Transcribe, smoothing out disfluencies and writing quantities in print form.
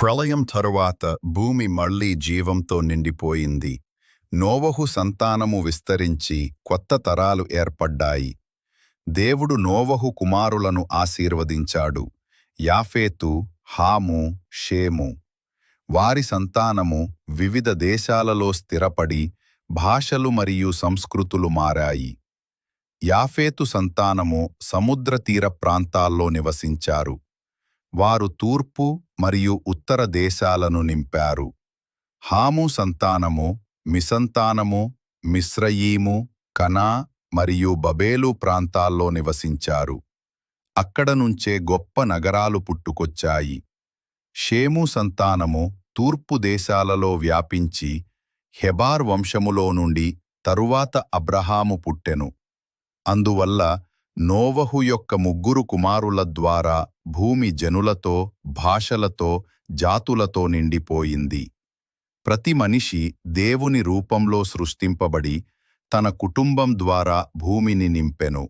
ప్రళయం తరువాత భూమి మళ్లీ జీవంతో నిండిపోయింది. నోవహు సంతానము విస్తరించి కొత్త తరాలు ఏర్పడ్డాయి. దేవుడు నోవహు కుమారులను ఆశీర్వదించాడు. యాఫేతు, హాము, షేము. వారి సంతానము వివిధ దేశాలలో స్థిరపడి భాషలు మరియు సంస్కృతులు మారాయి. యాఫేతు సంతానము సముద్ర తీర ప్రాంతాల్లో నివసించారు. వారు తూర్పు మరియు ఉత్తర దేశాలను నింపారు. హాము సంతానము మిసంతానము మిస్రయీము, కనా మరియు బబేలు ప్రాంతాల్లో నివసించారు. అక్కడ నుంచే గొప్ప నగరాలు పుట్టుకొచ్చాయి. షేము సంతానము తూర్పు దేశాలలో వ్యాపించి హెబార్ వంశములో నుండి తరువాత అబ్రహాము పుట్టెను. అందువల్ల నోవహు యొక్క ముగ్గురు కుమారుల ద్వారా భూమి జనులతో, భాషలతో, జాతులతో నిండిపోయింది. ప్రతి మనిషి దేవుని రూపంలో సృష్టింపబడి తన కుటుంబం ద్వారా భూమిని నింపెను.